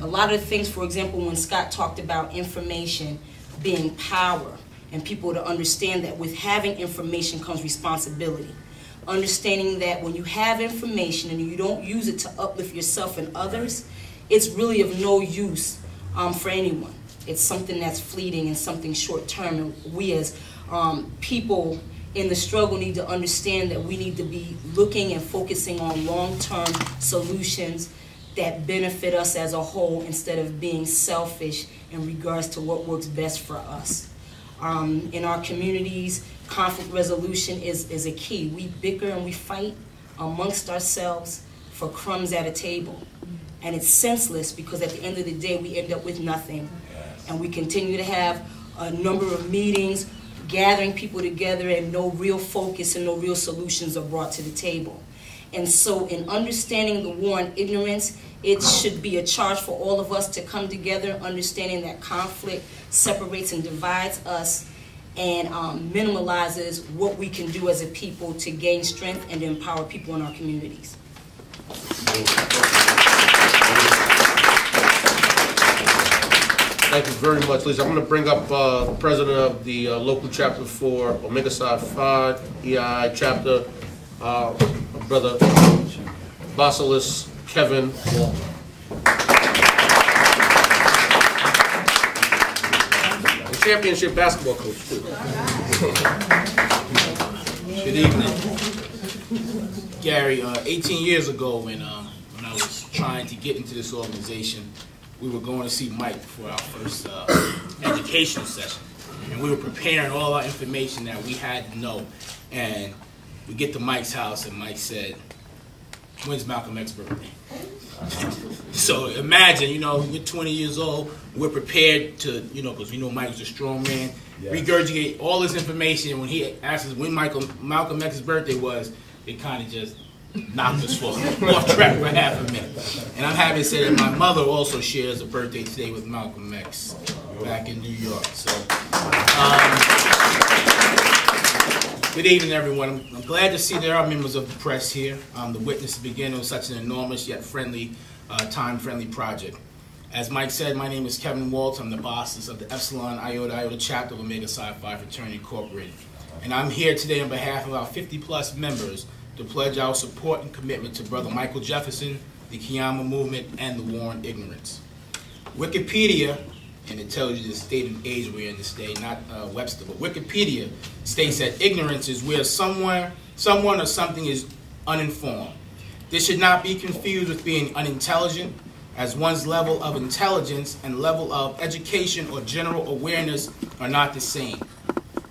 a lot of things, for example, when Scott talked about information being power, and people to understand that with having information comes responsibility. Understanding that when you have information and you don't use it to uplift yourself and others, it's really of no use for anyone. It's something that's fleeting and something short-term, and we as people in the struggle need to understand that we need to be looking and focusing on long-term solutions that benefit us as a whole instead of being selfish in regards to what works best for us. In our communities, conflict resolution is a key. We bicker and we fight amongst ourselves for crumbs at a table. And it's senseless because at the end of the day, we end up with nothing. And we continue to have a number of meetings, gathering people together, and no real focus and no real solutions are brought to the table. And so in understanding the war on ignorance, it should be a charge for all of us to come together, understanding that conflict separates and divides us and minimalizes what we can do as a people to gain strength and to empower people in our communities. Thank you very much, Lisa. I'm going to bring up the president of the local chapter for Omega Psi Phi EI chapter, Brother Basilis Kevin Wall. Championship basketball coach, too. Good evening. Gary, 18 years ago when I was trying to get into this organization, we were going to see Mike for our first educational session. And we were preparing all our information that we had to know. And we get to Mike's house and Mike said, "When's Malcolm X's birthday?" So imagine, you know, we're 20 years old, we're prepared to, you know, because we know Mike was a strong man, regurgitate all this information. When he asked us when Malcolm X's birthday was, it kind of just knocked us off track for half a minute. And I'm happy to say that my mother also shares a birthday today with Malcolm X back in New York. So, good evening, everyone. I'm glad to see there are members of the press here. The witness to begin on such an enormous yet friendly, time-friendly project. As Mike said, my name is Kevin Walt. I'm the boss of the Epsilon Iota Iota chapter of Omega Psi Phi Fraternity Incorporated. And I'm here today on behalf of our 50-plus members to pledge our support and commitment to Brother Michael Jefferson, the KIYAMA movement, and the war on ignorance. Wikipedia, and it tells you the state and age we're in this day, not Webster, but Wikipedia states that ignorance is where someone or something is uninformed. This should not be confused with being unintelligent, as one's level of intelligence and level of education or general awareness are not the same.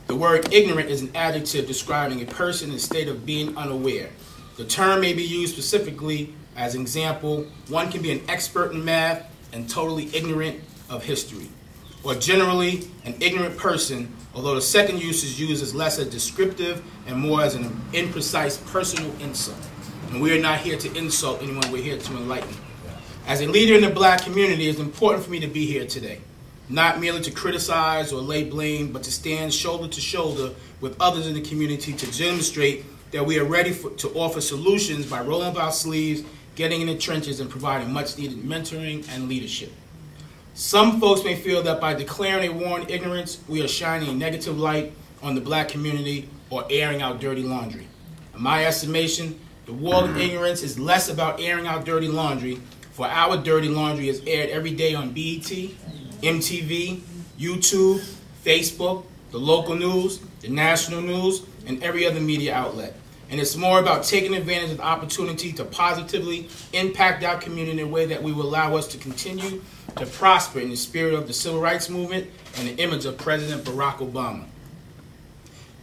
The word ignorant is an adjective describing a person in a state of being unaware. The term may be used specifically as an example. One can be an expert in math and totally ignorant of history, or generally an ignorant person, although the second use is used as less as descriptive and more as an imprecise personal insult. And we are not here to insult anyone, we're here to enlighten. As a leader in the black community, it's important for me to be here today. Not merely to criticize or lay blame, but to stand shoulder to shoulder with others in the community to demonstrate that we are ready to offer solutions by rolling up our sleeves, getting in the trenches, and providing much-needed mentoring and leadership. Some folks may feel that by declaring a war on ignorance, we are shining a negative light on the black community or airing our dirty laundry. In my estimation, the war on ignorance is less about airing our dirty laundry, for our dirty laundry is aired every day on BET, MTV, YouTube, Facebook, the local news, the national news, and every other media outlet. And it's more about taking advantage of the opportunity to positively impact our community in a way that we will allow us to continue to prosper in the spirit of the Civil Rights Movement and the image of President Barack Obama.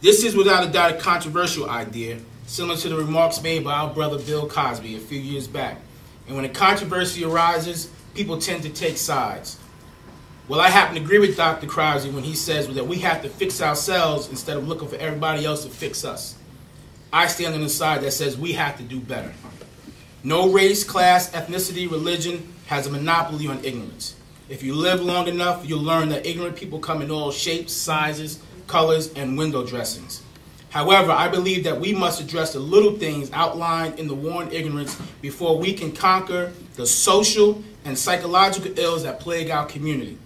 This is without a doubt a controversial idea, similar to the remarks made by our brother Bill Cosby a few years back. And when a controversy arises, people tend to take sides. Well, I happen to agree with Dr. Crosby when he says that we have to fix ourselves instead of looking for everybody else to fix us. I stand on the side that says we have to do better. No race, class, ethnicity, religion has a monopoly on ignorance. If you live long enough, you'll learn that ignorant people come in all shapes, sizes, colors, and window dressings. However, I believe that we must address the little things outlined in the war on ignorance before we can conquer the social and psychological ills that plague our community.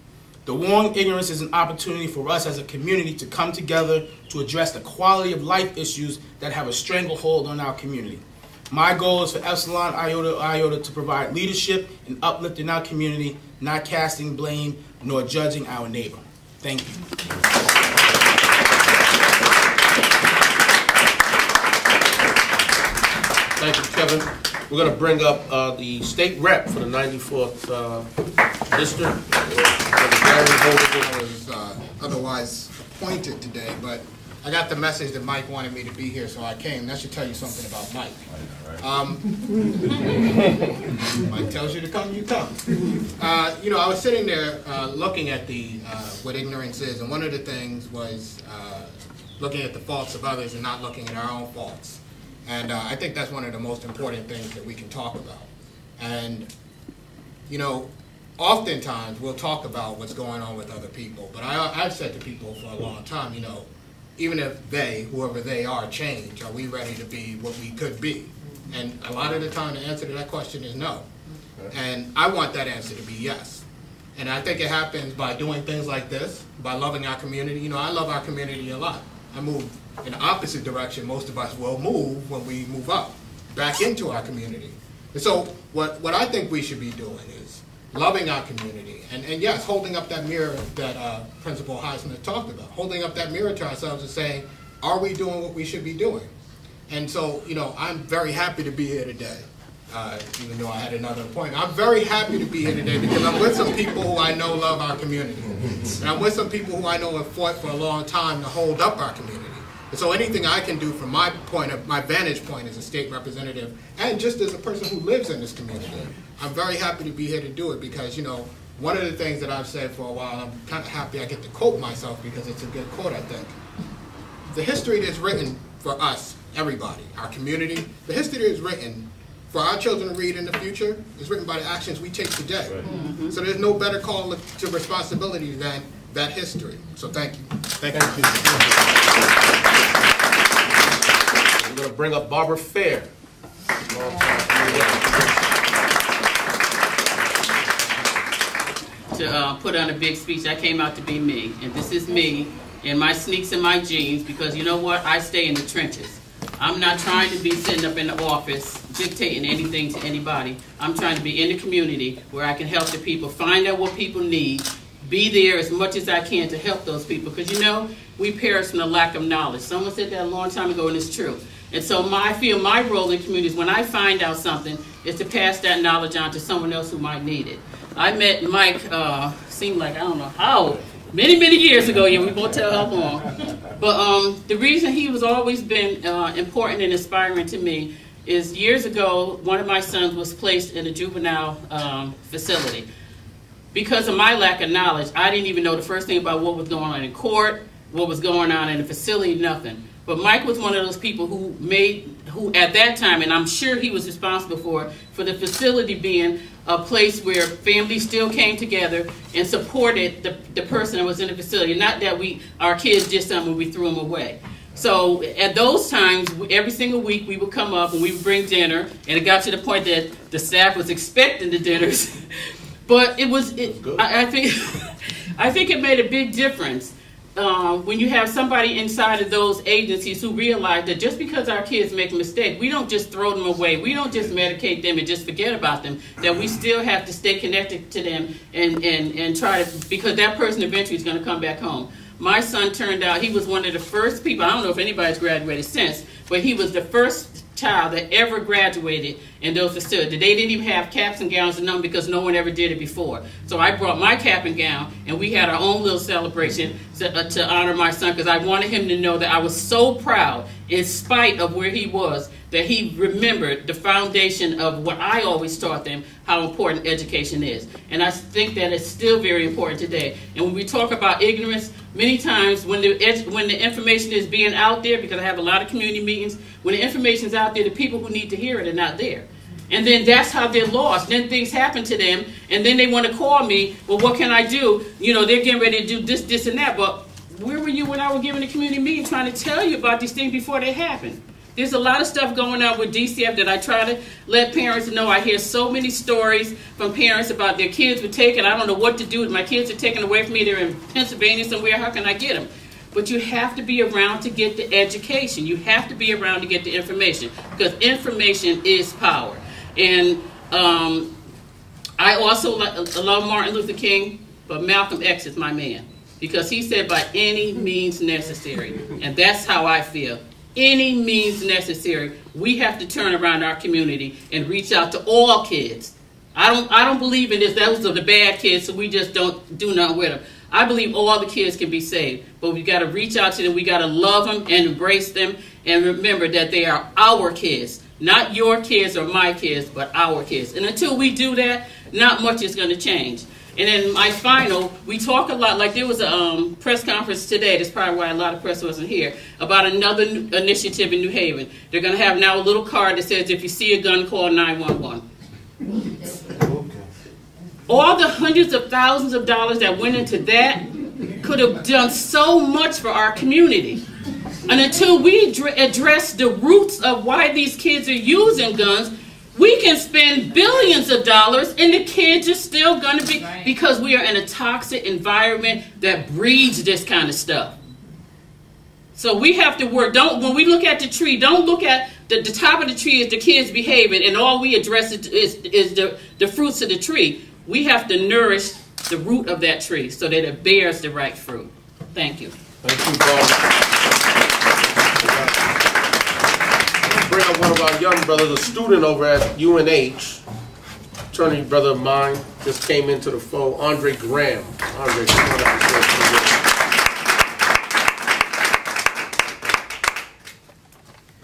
The war on ignorance is an opportunity for us as a community to come together to address the quality of life issues that have a stranglehold on our community. My goal is for Epsilon Iota to provide leadership and uplift in our community, not casting blame nor judging our neighbor. Thank you. Thank you, Kevin. We're going to bring up the state rep for the 94th district. I was otherwise appointed today, but I got the message that Mike wanted me to be here, so I came. That should tell you something about Mike. Mike tells you to come, you come. You know, I was sitting there looking at what ignorance is, and one of the things was looking at the faults of others and not looking at our own faults. And I think that's one of the most important things that we can talk about. And, you know, oftentimes we'll talk about what's going on with other people, but I've said to people for a long time, you know, even if they, whoever they are, change, are we ready to be what we could be? And a lot of the time the answer to that question is no. And I want that answer to be yes. And I think it happens by doing things like this, by loving our community. You know, I love our community a lot. I move in the opposite direction most of us will move when we move up, back into our community. And so what I think we should be doing is loving our community, and yes, holding up that mirror that Principal Highsmith talked about, holding up that mirror to ourselves and saying, are we doing what we should be doing? And so, you know, I'm very happy to be here today, even though I had another appointment. I'm very happy to be here today because I'm with some people who I know love our community. And I'm with some people who I know have fought for a long time to hold up our community. And so anything I can do from my vantage point as a state representative, and just as a person who lives in this community, I'm very happy to be here to do it because, you know, one of the things that I've said for a while, I'm kind of happy I get to quote myself because it's a good quote, I think. The history that's written for us, everybody, our community, the history that's written for our children to read in the future is written by the actions we take today. Right. Mm-hmm. So there's no better call to responsibility than that history. So thank you. Thank you. We're going to bring up Barbara Fair. To put on a big speech, I came out to be me, and this is me in my sneaks and my jeans because you know what? I stay in the trenches. I'm not trying to be sitting up in the office dictating anything to anybody. I'm trying to be in the community where I can help the people, find out what people need, be there as much as I can to help those people because you know, we perish from the lack of knowledge. Someone said that a long time ago and it's true. And so I feel my role in communities when I find out something is to pass that knowledge on to someone else who might need it. I met Mike, seemed like, I don't know how, many, many years ago, yeah, we won't tell how long. But the reason he was always been important and inspiring to me is years ago, one of my sons was placed in a juvenile facility. Because of my lack of knowledge, I didn't even know the first thing about what was going on in court, what was going on in the facility, nothing. But Mike was one of those people who at that time, and I'm sure he was responsible for the facility being a place where families still came together and supported the person that was in the facility. Not that our kids did something and we threw them away. So at those times, every single week we would come up and we would bring dinner, and it got to the point that the staff was expecting the dinners. But I think it made a big difference. When you have somebody inside of those agencies who realize that just because our kids make a mistake, we don't just throw them away, we don't just medicate them and just forget about them, that we still have to stay connected to them and try to, because that person eventually is going to come back home. My son turned out, he was one of the first people, I don't know if anybody's graduated since, but he was the first child that ever graduated in those facilities. They didn't even have caps and gowns and nothing because no one ever did it before. So I brought my cap and gown, and we had our own little celebration to honor my son because I wanted him to know that I was so proud, in spite of where he was, that he remembered the foundation of what I always taught them, how important education is. And I think that it's still very important today. And when we talk about ignorance, many times when the information is being out there, because I have a lot of community meetings, when the information is out there, the people who need to hear it are not there. And then that's how they're lost. Then things happen to them, and then they want to call me, well, what can I do? You know, they're getting ready to do this, this, and that, but where were you when I was giving the community meeting trying to tell you about these things before they happen? There's a lot of stuff going on with DCF that I try to let parents know. I hear so many stories from parents about their kids were taken. I don't know what to do. My kids are taken away from me. They're in Pennsylvania somewhere. How can I get them? But you have to be around to get the education. You have to be around to get the information, because information is power. And I also love Martin Luther King, but Malcolm X is my man, because he said by any means necessary. And that's how I feel. Any means necessary. We have to turn around our community and reach out to all kids. I don't believe in this. Those are the bad kids, so we just don't do nothing with them. I believe all the kids can be saved, but we got to reach out to them. We got to love them and embrace them, and remember that they are our kids, not your kids or my kids, but our kids. And until we do that, not much is going to change. And then my final, we talk a lot, like there was a press conference today, that's probably why a lot of press wasn't here, about another initiative in New Haven. They're going to have now a little card that says, if you see a gun, call 911. All the hundreds of thousands of dollars that went into that could have done so much for our community. And until we address the roots of why these kids are using guns, we can spend billions of dollars and the kids are still going to be, because we are in a toxic environment that breeds this kind of stuff. So we have to work. When we look at the tree, don't look at the top of the tree is the kids behaving and all we address is the fruits of the tree. We have to nourish the root of that tree so that it bears the right fruit. Thank you. Thank you, Bob. Bring up one of our young brothers, a student over at UNH, attorney brother of mine, just came into the fold, Andre Graham. Andre, come on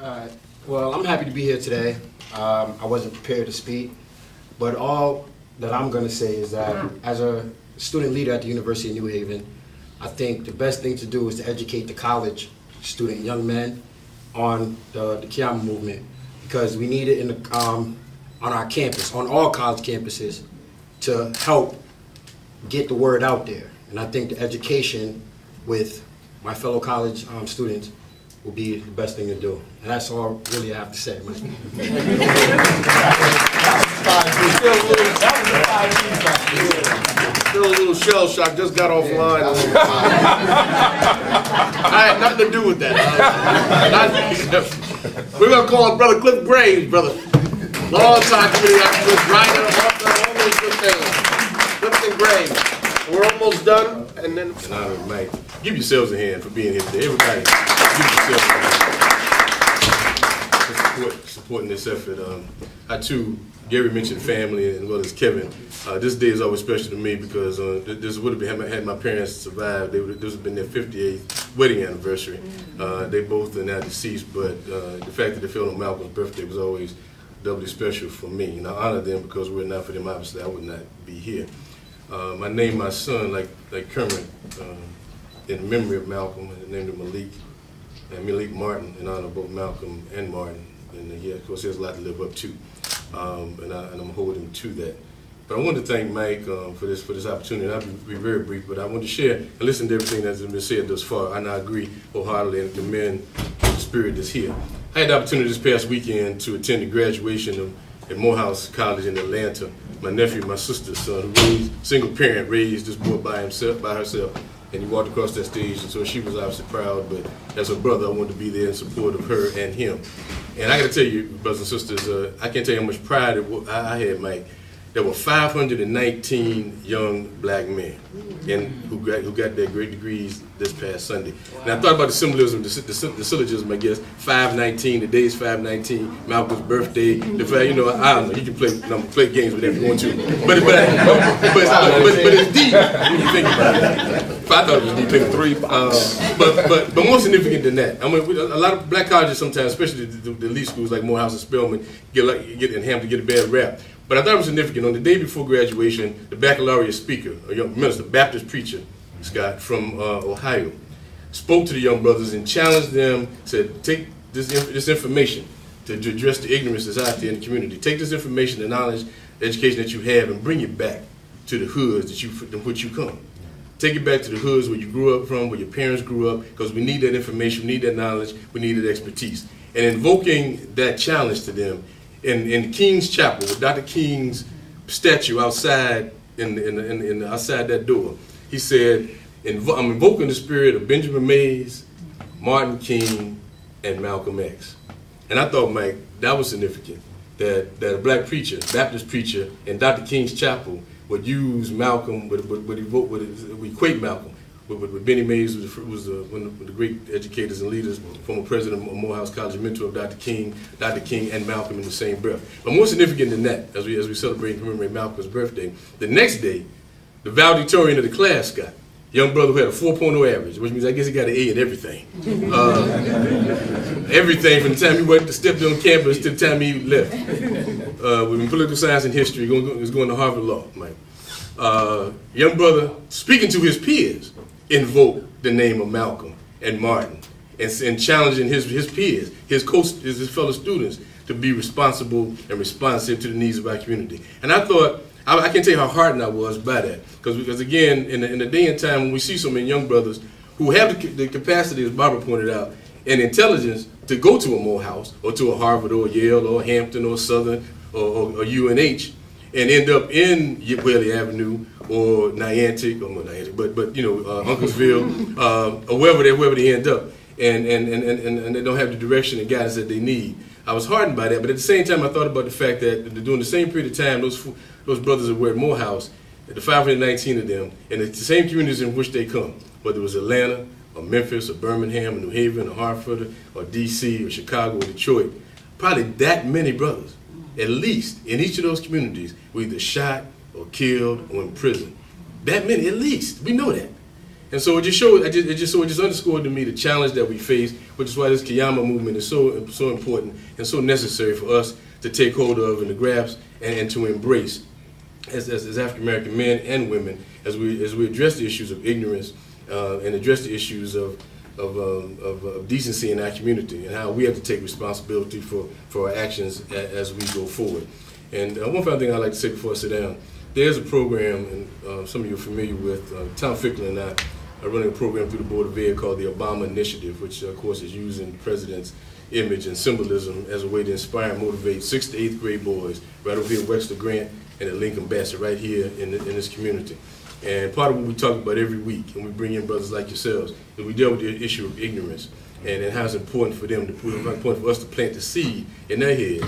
up. Well, I'm happy to be here today. I wasn't prepared to speak, but all that I'm going to say is that as a student leader at the University of New Haven, I think the best thing to do is to educate the college student young men on the KIYAMA movement, because we need it in the, on our campus, on all college campuses, to help get the word out there. And I think the education with my fellow college students will be the best thing to do. And that's all really I have to say. Still a little shell shock, just got offline. I had nothing to do with that. We're going to call him Brother Cliff Graves, brother. Long time community activist, writer, author, all those good things. Clifton Graves. We're almost done, and then... And I would, Mike, give yourselves a hand for being here today. Everybody, give yourselves a hand for supporting this effort. I too, Gary mentioned family as well as Kevin. This day is always special to me because this would have been, had my parents survived, this would have been their 58th wedding anniversary. They both are now deceased, but the fact that they fell on Malcolm's birthday was always doubly special for me. And I honor them, because were it not for them, obviously I would not be here. I named my son, like Kermit, in memory of Malcolm, and named him Malik Martin, in honor of both Malcolm and Martin. And yeah, of course, there's a lot to live up to, and I'm holding to that. But I want to thank Mike for this opportunity. I'll be very brief, but I want to share and listen to everything that's been said thus far. And I agree wholeheartedly and commend the spirit that's here. I had the opportunity this past weekend to attend the graduation at Morehouse College in Atlanta. My nephew, my sister's son, who single parent, raised this boy by herself, and he walked across that stage, and so she was obviously proud, but as her brother, I wanted to be there in support of her and him. And I got to tell you, brothers and sisters, I can't tell you how much pride I had, Mike. There were 519 young black men who got their great degrees this past Sunday. Wow. And I thought about the symbolism, the syllogism, I guess. 519, today's 519, Malcolm's birthday. The fact, you know, I don't know, you can play games with that if you want to. But it's deep when you think about it. I thought it was deep in 3. But more significant than that, I mean, a lot of black colleges sometimes, especially the elite schools like Morehouse and Spelman, get in Hampton get a bad rap. But I thought it was significant. On the day before graduation, the baccalaureate speaker, a young minister, Baptist preacher, Scott, from Ohio, spoke to the young brothers and challenged them, said, take this information to address the ignorance that's out there in the community. Take this information, the knowledge, the education that you have, and bring it back to the hoods from which you come. Take it back to the hoods where you grew up from, where your parents grew up, because we need that information, we need that knowledge, we need that expertise. and invoking that challenge to them in King's Chapel with Dr. King's statue outside outside that door. He said, I'm invoking the spirit of Benjamin Mays, Martin King, and Malcolm X. And I thought, Mike, that was significant, that a black preacher, Baptist preacher, in Dr. King's chapel would use Malcolm, would equate Malcolm with Benny Mays, who was one of the great educators and leaders, former president of Morehouse College, mentor of Dr. King and Malcolm in the same breath. But more significant than that, as we celebrate and commemorate Malcolm's birthday, the next day, the valedictorian of the class, Scott, young brother who had a 4.0 average, which means I guess he got an A in everything. Everything from the time he went to stepped on campus to the time he left. With political science and history, he was going to Harvard Law, Mike. Young brother, speaking to his peers, invoked the name of Malcolm and Martin and challenging his peers, his fellow students, to be responsible and responsive to the needs of our community. And I thought, I can't tell you how heartened I was by that, because again, in the day and time when we see so many young brothers who have the capacity, as Barbara pointed out, and intelligence to go to a Morehouse or to a Harvard or Yale or Hampton or Southern or UNH and end up in Whaley Avenue or Niantic, or not Niantic, but you know, Unclesville, or wherever they end up, and they don't have the direction and guidance that they need. I was heartened by that, but at the same time, I thought about the fact that during the same period of time, those brothers that were at Morehouse, the 519 of them, and the same communities in which they come, whether it was Atlanta, or Memphis, or Birmingham, or New Haven, or Hartford, or DC, or Chicago, or Detroit, probably that many brothers, at least in each of those communities, were either shot or killed or in prison. That many, at least. We know that. And so it just underscored to me the challenge that we face, which is why this KIYAMA movement is so important and so necessary for us to take hold of and to grasp and to embrace as African American men and women as we address the issues of ignorance and address the issues of decency in our community and how we have to take responsibility for our actions as we go forward. And one final thing I'd like to say before I sit down, there's a program, and some of you are familiar with, Tom FICKLIN and I are running a program through the Board of Ed called the Obama Initiative, which of course is using the president's image and symbolism as a way to inspire and motivate 6th to 8th grade boys right over here at Wexler Grant and at Lincoln Bassett right here in this community. And part of what we talk about every week, and we bring in brothers like yourselves, is we deal with the issue of ignorance and how it's important for them important for us to plant the seed in their head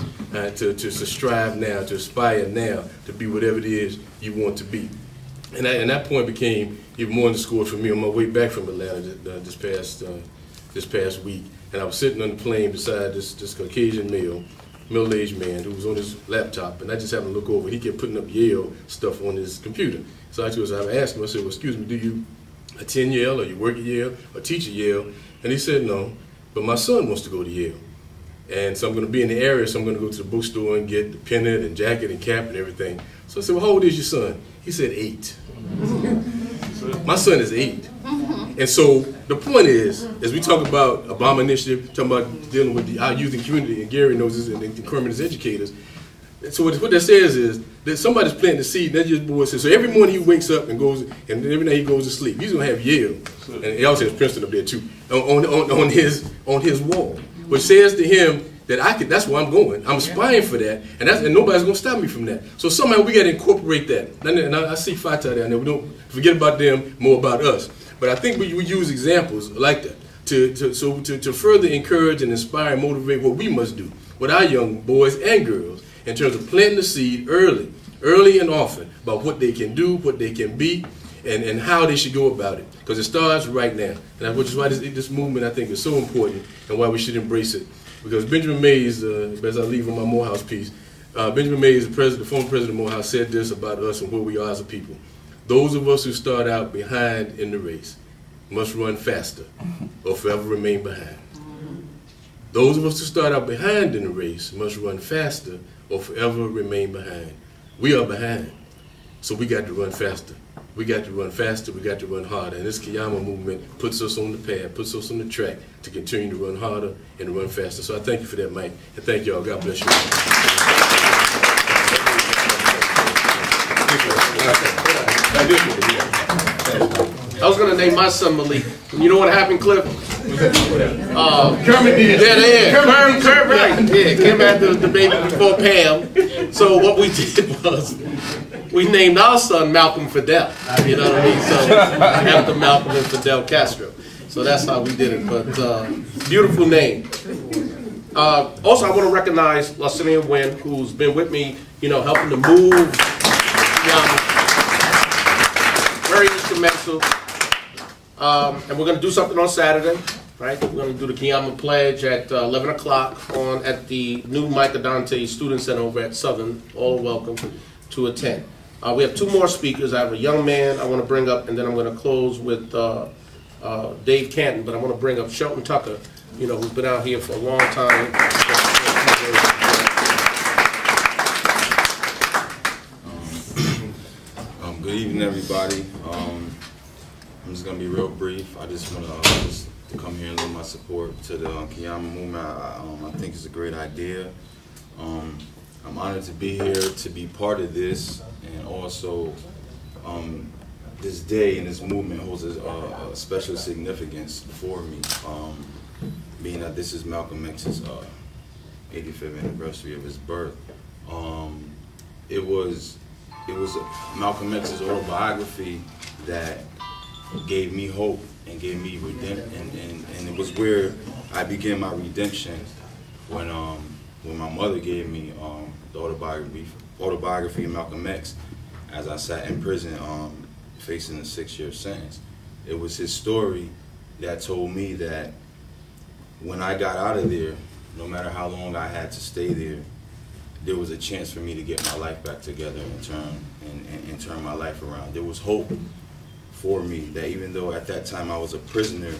to strive now, to aspire now, to be whatever it is you want to be. And that point became even more underscored for me on my way back from Atlanta this past week. And I was sitting on the plane beside this Caucasian male, middle-aged man who was on his laptop, and I just happened to look over. He kept putting up Yale stuff on his computer. So I asked him, I said, well, excuse me, do you attend Yale, or you work at Yale, or teach at Yale? And he said, no, but my son wants to go to Yale. And so I'm going to be in the area, so I'm going to go to the bookstore and get the pennant and jacket and cap and everything. So I said, well, how old is your son? He said 8. My son is 8. And so the point is, as we talk about Obama Initiative, talking about dealing with our youth and community, and Gary knows this, and Kermit as educators, so what that says is that somebody's planting the seed. That's just boy says. So every morning he wakes up and goes, and every night he goes to sleep. He's gonna have Yale, and he also has Princeton up there too, on his wall, which says to him that that's where I'm going. I'm aspiring for that, and nobody's gonna stop me from that. So somehow we got to incorporate that. And I see Fata down there. We don't forget about them, more about us. But I think we use examples like that to further encourage and inspire and motivate what we must do with our young boys and girls in terms of planting the seed early and often about what they can do, what they can be, and how they should go about it. Because it starts right now. And which is why this movement, I think, is so important and why we should embrace it. Because Benjamin Mays, as I leave on my Morehouse piece, Benjamin Mays, the former president of Morehouse, said this about us and where we are as a people. Those of us who start out behind in the race must run faster or forever remain behind. Those of us who start out behind in the race must run faster or forever remain behind. We are behind, so we got to run faster. We got to run faster, we got to run harder. And this KIYAMA movement puts us on the path, puts us on the track to continue to run harder and to run faster. So I thank you for that, Mike, and thank y'all. God bless you. I was going to name my son Malik. You know what happened, Cliff? Kermit did. Yeah, they had. Kermit, right. Yeah, Kim had the baby before Pam. So what we did was, we named our son Malcolm Fidel. You know what I mean? So after Malcolm and Fidel Castro. So that's how we did it. But beautiful name. Also, I want to recognize Lacinia Wynn, who's been with me, you know, helping to move. Very instrumental. And we're going to do something on Saturday, right? We're going to do the KIYAMA pledge at 11 o'clock at the new Mike Adante Student Center over at Southern. All welcome to attend. We have two more speakers. I have a young man I want to bring up, and then I'm going to close with Dave Canton, but I want to bring up Shelton Tucker, you know, who's been out here for a long time. Good evening, everybody. I'm just going to be real brief. I just want to come here and lend my support to the KIYAMA movement. I think it's a great idea. I'm honored to be here, to be part of this, and also this day and this movement holds a special significance for me, being that this is Malcolm X's 85th anniversary of his birth. It was Malcolm X's autobiography that gave me hope and gave me redemption, and it was where I began my redemption when my mother gave me the autobiography of Malcolm X as I sat in prison facing a 6-year sentence. It was his story that told me that when I got out of there, no matter how long I had to stay there was a chance for me to get my life back together and turn my life around. There was hope for me that even though at that time I was a prisoner,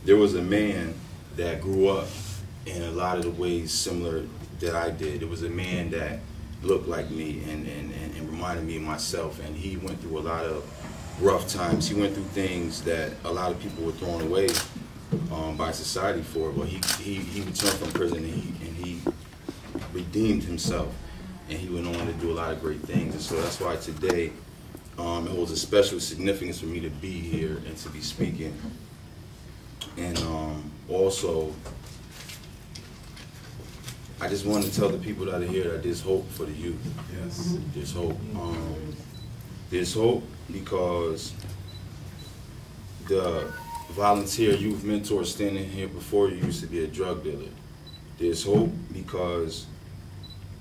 there was a man that grew up in a lot of the ways similar that I did. There was a man that looked like me and reminded me of myself, and he went through a lot of rough times. He went through things that a lot of people were thrown away by society for, but he returned from prison and he redeemed himself, and he went on to do a lot of great things. And so that's why today it holds a special significance for me to be here and to be speaking. And also, I just want to tell the people that are here that there's hope for the youth. Yes. There's hope. There's hope because the volunteer youth mentor standing here before you used to be a drug dealer. There's hope because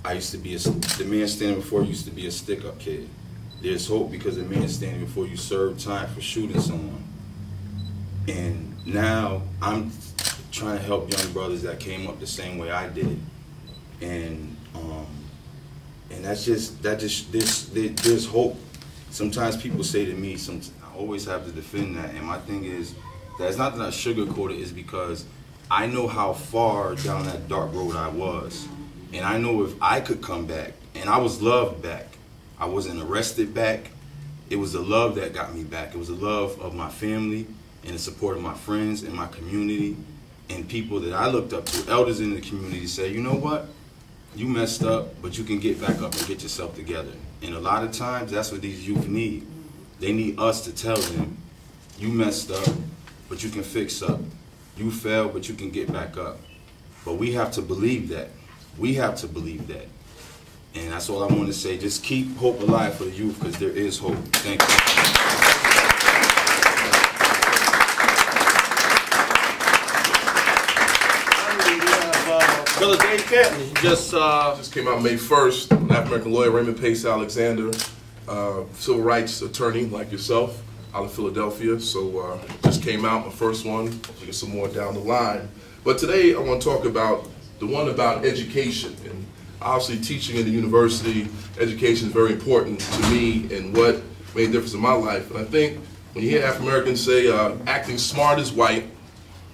the man standing before you used to be a stick-up kid. There's hope because the man standing before you served time for shooting someone. And now I'm trying to help young brothers that came up the same way I did. And there's hope. Sometimes people say to me, I always have to defend that. And my thing is, that it's not that I sugarcoat it, it's because I know how far down that dark road I was. And I know if I could come back, and I was loved back. I wasn't arrested back. It was the love that got me back. It was the love of my family and the support of my friends and my community and people that I looked up to, elders in the community, say, you know what? You messed up, but you can get back up and get yourself together. And a lot of times, that's what these youth need. They need us to tell them, you messed up, but you can fix up. You failed, but you can get back up. But we have to believe that. We have to believe that. And that's all I want to say. Just keep hope alive for the youth, because there is hope. Thank you. Brother Dave Canton, he just came out May 1st. An African-American lawyer, Raymond Pace Alexander, civil rights attorney like yourself, out of Philadelphia. So just came out, my first one. We'll get some more down the line. But today I want to talk about the one about education. And obviously teaching in the university, education is very important to me and what made a difference in my life. And I think when you hear African-Americans say acting smart is white,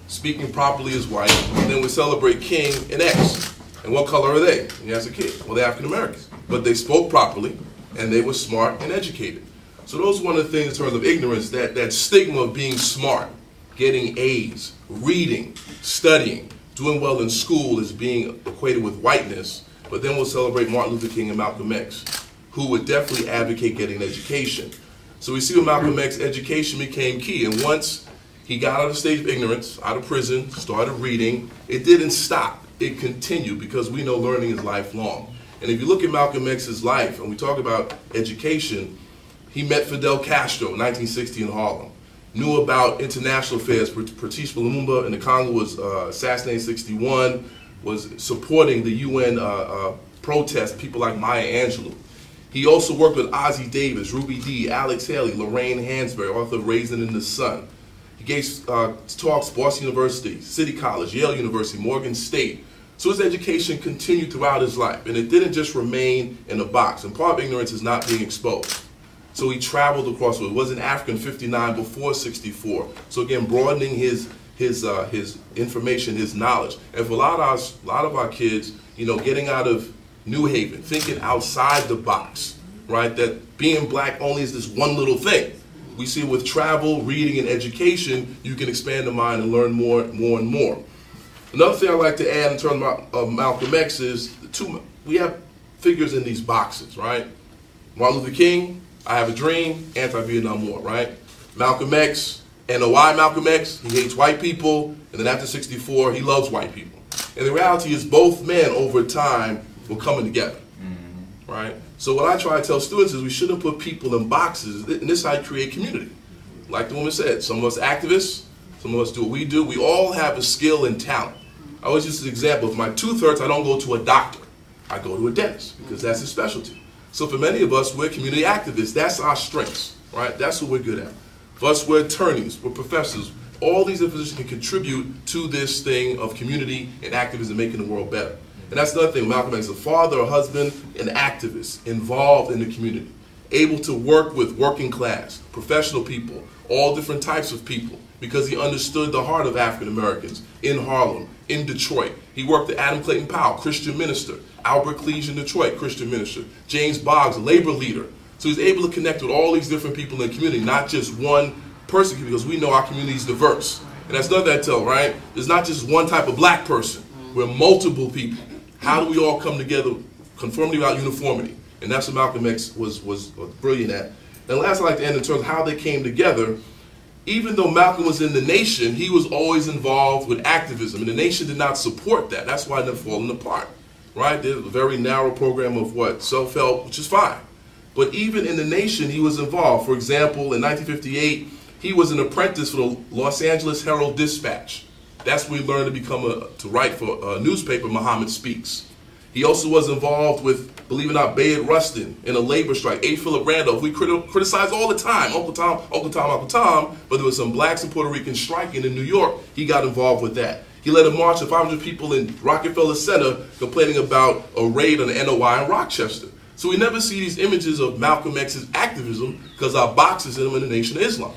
speaking properly is white, and then we celebrate King and X. And what color are they? And you ask a kid, well, they're African Americans. But they spoke properly, and they were smart and educated. So those are one of the things in terms of ignorance, that stigma of being smart, getting A's, reading, studying, doing well in school is being equated with whiteness. But then we'll celebrate Martin Luther King and Malcolm X, who would definitely advocate getting an education. So we see with Malcolm X, education became key. And once He got out of the stage of ignorance, out of prison, started reading. It didn't stop. It continued because we know learning is lifelong. And if you look at Malcolm X's life, and we talk about education, he met Fidel Castro in 1960 in Harlem, knew about international affairs. Patrice Lumumba in the Congo was assassinated in 1961, was supporting the UN protest, people like Maya Angelou. He also worked with Ossie Davis, Ruby Dee, Alex Haley, Lorraine Hansberry, author of Raisin in the Sun. He gave talks at Boston University, City College, Yale University, Morgan State. So his education continued throughout his life, and it didn't just remain in a box. And part of ignorance is not being exposed. So he traveled across the world. He was in Africa in 59 before 64. So again, broadening his information, his knowledge. And for a lot of our kids, you know, getting out of New Haven, thinking outside the box, right? That being black only is this one little thing. We see with travel, reading, and education, you can expand the mind and learn more and more. Another thing I'd like to add in terms of Malcolm X is we have figures in these boxes, right? Martin Luther King, I have a dream, anti-Vietnam War, right? Malcolm X, and why Malcolm X? He hates white people, and then after 64, he loves white people. And the reality is both men over time were coming together, right? So what I try to tell students is we shouldn't put people in boxes, and this is how you create community. Like the woman said, some of us activists, some of us do what we do. We all have a skill and talent. I always use this example. If my tooth hurts, I don't go to a doctor. I go to a dentist because that's his specialty. So for many of us, we're community activists. That's our strengths, right? That's what we're good at. For us, we're attorneys, we're professors. All these positions can contribute to this thing of community and activism, making the world better. And that's another thing. Malcolm X, a father, a husband, an activist, involved in the community, able to work with working class, professional people, all different types of people, because he understood the heart of African Americans in Harlem, in Detroit. He worked with Adam Clayton Powell, Christian minister, Albert Cleage in Detroit, Christian minister, James Boggs, labor leader. So he's able to connect with all these different people in the community, not just one person, because we know our community is diverse. And that's another thing I tell, right? There's not just one type of black person. We're multiple people. How do we all come together? Conformity without uniformity. And that's what Malcolm X was brilliant at. And last, I'd like to end in terms of how they came together. Even though Malcolm was in the Nation, he was always involved with activism, and the Nation did not support that. That's why they're falling apart, right? There's a very narrow program of what? Self-help, which is fine. But even in the Nation, he was involved. For example, in 1958, he was an apprentice for the Los Angeles Herald-Dispatch. That's when he learned to write for a newspaper, Muhammad Speaks. He also was involved with, believe it or not, Bayard Rustin in a labor strike. A. Philip Randolph, we criticize all the time, Uncle Tom, Uncle Tom, Uncle Tom, but there was some blacks and Puerto Ricans striking in New York. He got involved with that. He led a march of 500 people in Rockefeller Center complaining about a raid on the NOI in Rochester. So we never see these images of Malcolm X's activism because our boxes in him in the Nation of Islam.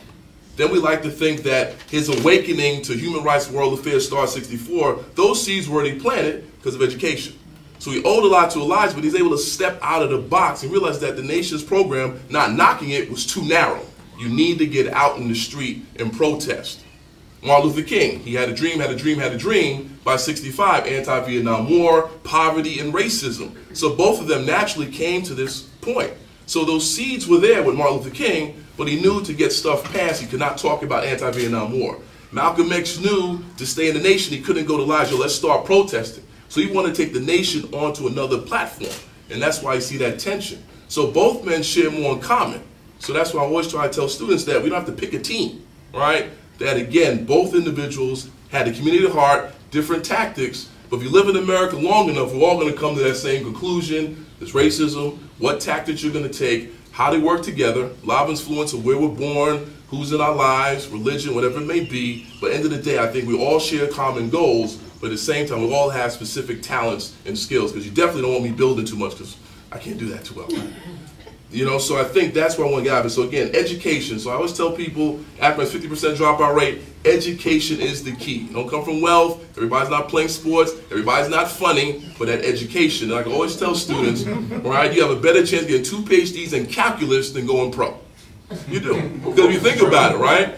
Then we like to think that his awakening to human rights, world affairs, Star 64, those seeds were already planted because of education. So he owed a lot to Elijah, but he's able to step out of the box and realize that the Nation's program, not knocking it, was too narrow. You need to get out in the street and protest. Martin Luther King, he had a dream, had a dream, had a dream. By 65, anti-Vietnam War, poverty, and racism. So both of them naturally came to this point. So those seeds were there with Martin Luther King, but he knew to get stuff passed, he could not talk about anti-Vietnam War. Malcolm X knew to stay in the Nation, he couldn't go to Elijah, let's start protesting. So he wanted to take the Nation onto another platform, and that's why you see that tension. So both men share more in common. So that's why I always try to tell students that we don't have to pick a team, right? That again, both individuals had a community at heart, different tactics, but if you live in America long enough, we're all going to come to that same conclusion. There's racism, what tactics you're going to take, how they work together, a lot of influence of where we're born, who's in our lives, religion, whatever it may be. But at the end of the day, I think we all share common goals, but at the same time, we all have specific talents and skills, because you definitely don't want me building too much, because I can't do that too well. You know, so I think that's where I want to get out of it. So again, education. So I always tell people, after a 50% dropout rate, education is the key. You don't come from wealth, everybody's not playing sports, everybody's not funny, but that education. And I can always tell students, right, you have a better chance of getting 2 PhDs in calculus than going pro. You do. Because if you think about it, right?